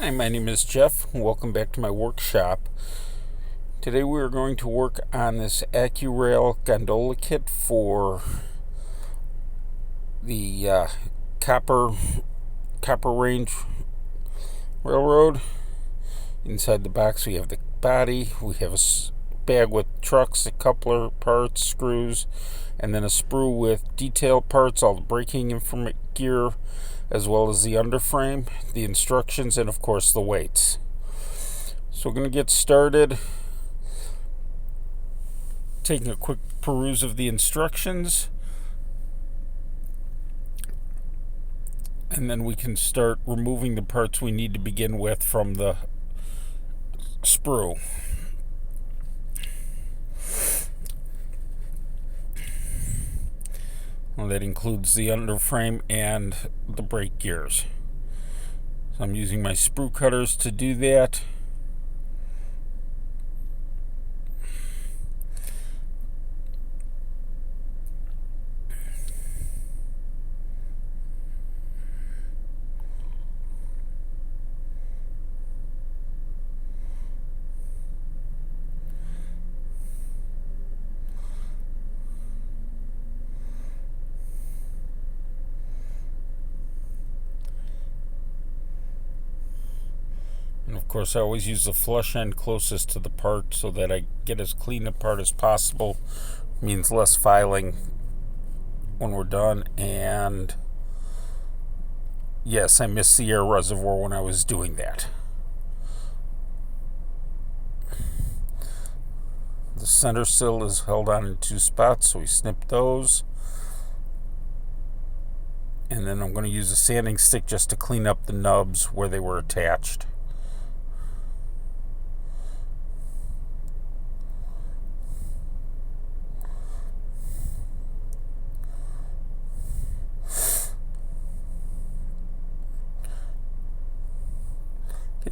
Hi, my name is Jeff. Welcome back to my workshop. Today we are going to work on this Accurail gondola kit for the copper range railroad. Inside the box we have the body, we have a bag with trucks, a coupler parts, screws, and then a sprue with detail parts, all the braking gear, as well as the underframe, the instructions, and of course the weights. So we're going to get started taking a quick peruse of the instructions, and then we can start removing the parts we need to begin with from the sprue. Well, that includes the underframe and the brake gears. So I'm using my sprue cutters to do that. And of course I always use the flush end closest to the part so that I get as clean a part as possible. It means less filing when we're done. And yes, I missed the air reservoir when I was doing that. The center sill is held on in two spots, so we snip those. And then I'm going to use a sanding stick just to clean up the nubs where they were attached.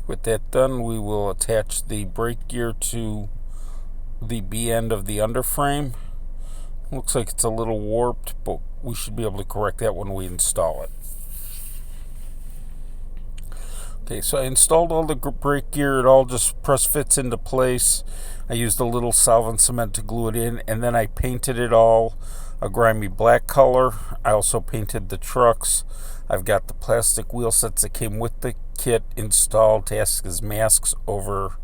With that done, we will attach the brake gear to the B end of the underframe. Looks like it's a little warped, but we should be able to correct that when we install it. Okay, so I installed all the brake gear. It all just press fits into place. I used a little solvent cement to glue it in, and then I painted it all a grimy black color. I also painted the trucks. I've got the plastic wheel sets that came with the kit installed to act as masks over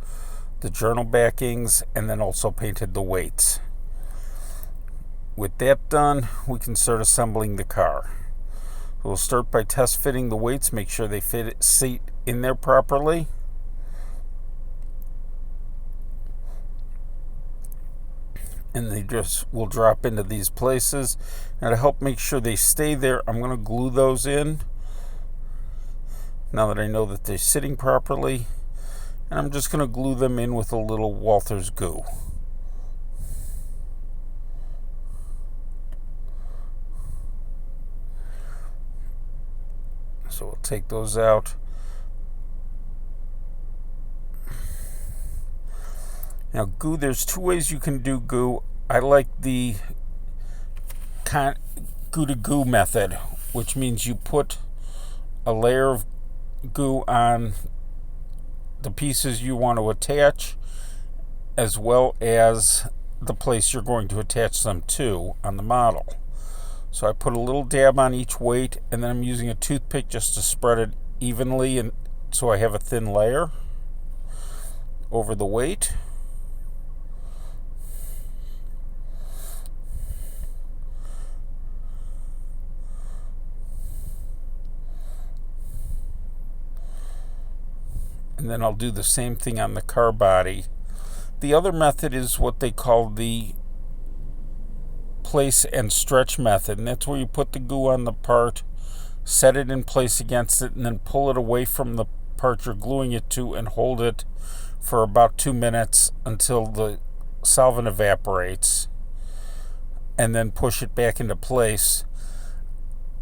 the journal backings, and then also painted the weights. With that done, we can start assembling the car. We'll start by test fitting the weights, make sure they seat in there properly. And they just will drop into these places. Now to help make sure they stay there, I'm going to glue those in now that I know that they're sitting properly. And I'm just going to glue them in with a little Walther's goo. So we'll take those out. Now goo, there's two ways you can do goo. I like the goo to goo method, which means you put a layer of goo on the pieces you want to attach, as well as the place you're going to attach them to on the model. So I put a little dab on each weight, and then I'm using a toothpick just to spread it evenly, and so I have a thin layer over the weight. And then I'll do the same thing on the car body. The other method is what they call the place and stretch method, and that's where you put the goo on the part, set it in place against it, and then pull it away from the part you're gluing it to and hold it for about 2 minutes until the solvent evaporates, and then push it back into place.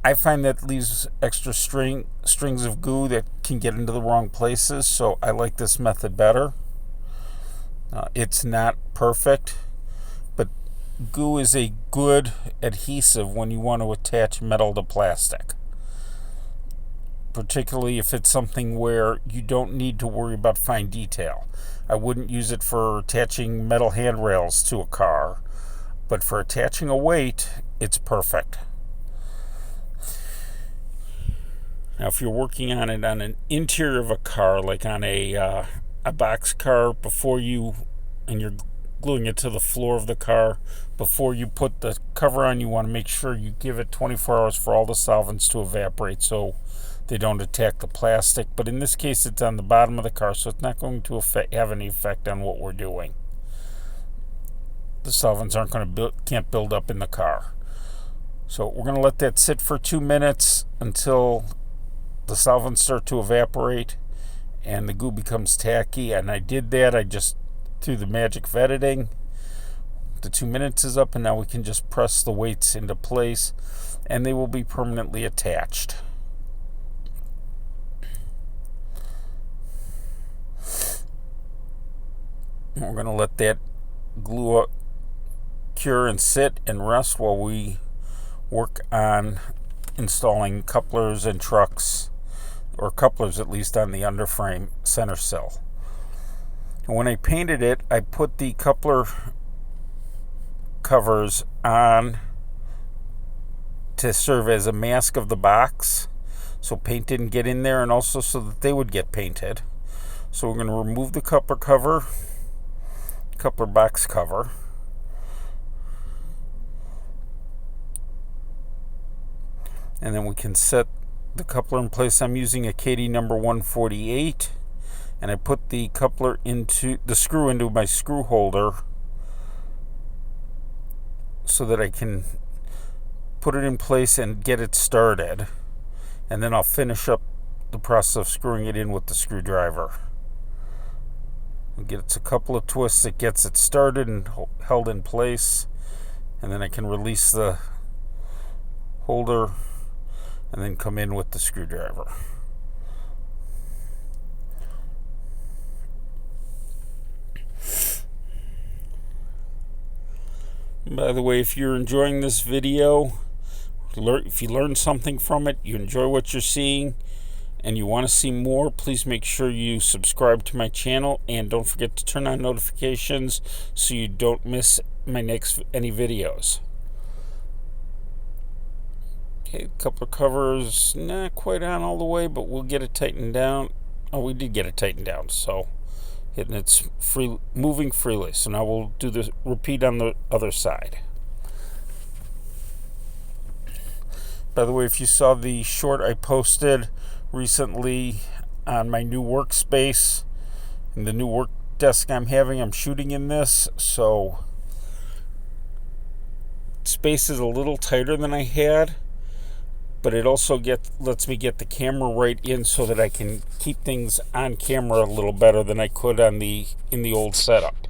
I find that leaves extra strings of goo that can get into the wrong places, so I like this method better. It's not perfect, but goo is a good adhesive when you want to attach metal to plastic. particularly if it's something where you don't need to worry about fine detail. I wouldn't use it for attaching metal handrails to a car, but for attaching a weight, it's perfect. Now, if you're working on it on an interior of a car, like on a box car, and you're gluing it to the floor of the car, before you put the cover on, you want to make sure you give it 24 hours for all the solvents to evaporate so they don't attack the plastic. But in this case, it's on the bottom of the car, so it's not going to have any effect on what we're doing. The solvents can't build up in the car. So we're going to let that sit for 2 minutes until the solvents start to evaporate and the glue becomes tacky. And I did that. I just threw the magic of editing. The 2 minutes is up, and now we can just press the weights into place, and they will be permanently attached. And we're going to let that glue cure and sit and rest while we work on installing couplers and trucks, or couplers at least, on the underframe center sill. And when I painted it, I put the coupler covers on to serve as a mask of the box so paint didn't get in there, and also so that they would get painted. So we're going to remove the coupler box cover, and then we can set the coupler in place. I'm using a Kadee number 148, and I put the screw into my screw holder so that I can put it in place and get it started, and then I'll finish up the process of screwing it in with the screwdriver. It gets a couple of twists, it gets it started and held in place, and then I can release the holder and then come in with the screwdriver. By the way, if you're enjoying this video, if you learned something from it, you enjoy what you're seeing, and you want to see more, please make sure you subscribe to my channel, and don't forget to turn on notifications so you don't miss any videos. Okay, a couple of covers, not quite on all the way, but we'll get it tightened down. Oh, we did get it tightened down, so it's moving freely. So now we'll do the repeat on the other side. By the way, if you saw the short I posted recently on my new workspace and the new work desk I'm shooting in this, so space is a little tighter than I had, but it also lets me get the camera right in so that I can keep things on camera a little better than I could in the old setup.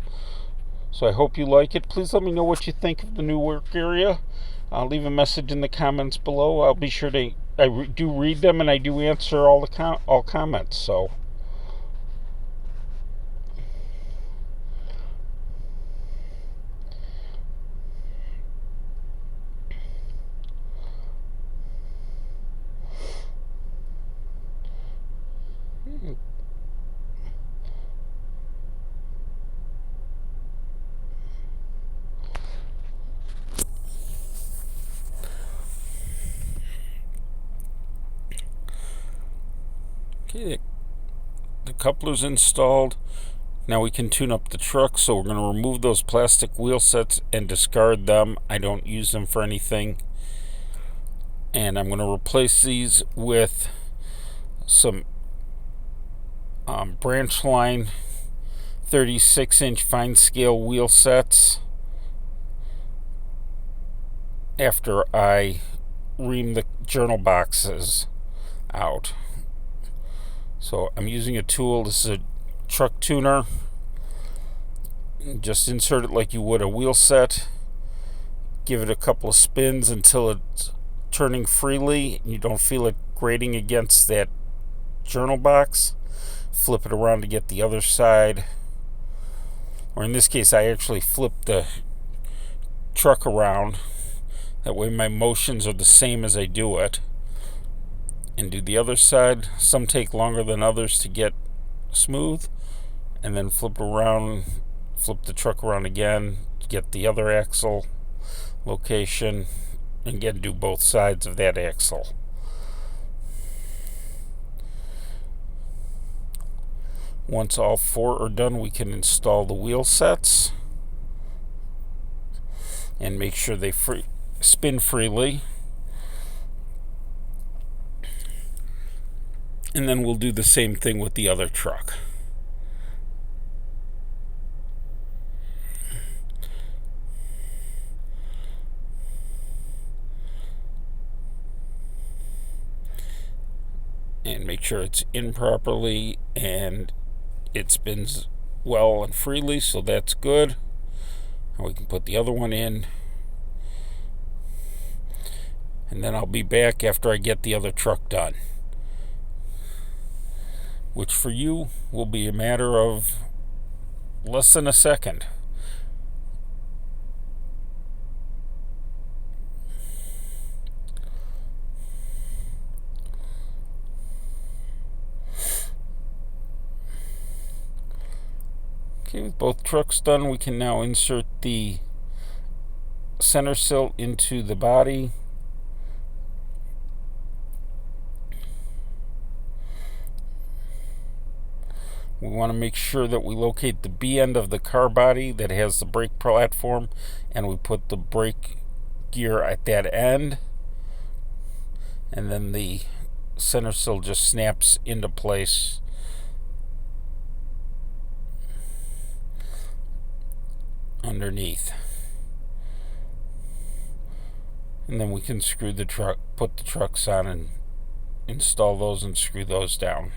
So I hope you like it. Please let me know what you think of the new work area. I'll leave a message in the comments below. I'll be sure to do read them, and I do answer all comments. So okay, the coupler's installed. Now we can tune up the truck, so we're going to remove those plastic wheel sets and discard them. I don't use them for anything. And I'm going to replace these with some Branchline 36-inch fine scale wheel sets after I ream the journal boxes out. So I'm using a tool. This is a truck tuner. Just insert it like you would a wheel set. Give it a couple of spins until it's turning freely and you don't feel it grating against that journal box. Flip it around to get the other side. Or in this case, I actually flip the truck around. That way my motions are the same as I do it. and do the other side. Some take longer than others to get smooth, and then flip it around, flip the truck around again, get the other axle location, and again do both sides of that axle. Once all four are done, we can install the wheel sets and make sure they spin freely. And then we'll do the same thing with the other truck. And make sure it's in properly and it spins well and freely, so that's good. And we can put the other one in. And then I'll be back after I get the other truck done, which for you will be a matter of less than a second. Okay, with both trucks done, we can now insert the center sill into the body. We want to make sure that we locate the B end of the car body that has the brake platform, and we put the brake gear at that end, and then the center sill just snaps into place. Underneath. And then we can screw the truck, put the trucks on and install those and screw those down.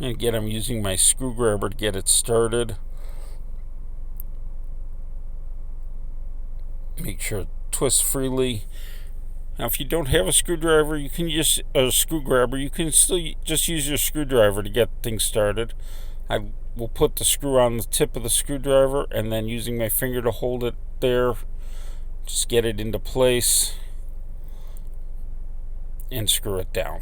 And again, I'm using my screwdriver to get it started. Make sure it twists freely. Now, if you don't have a screwdriver, you can use a screwdriver. You can still just use your screwdriver to get things started. I will put the screw on the tip of the screwdriver, and then using my finger to hold it there, just get it into place and screw it down.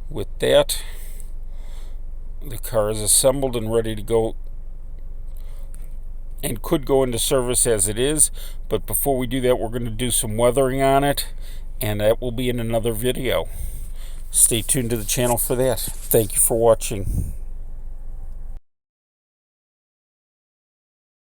With that, the car is assembled and ready to go, and could go into service as it is. But before we do that, we're going to do some weathering on it, and that will be in another video. Stay tuned to the channel for that. Thank you for watching.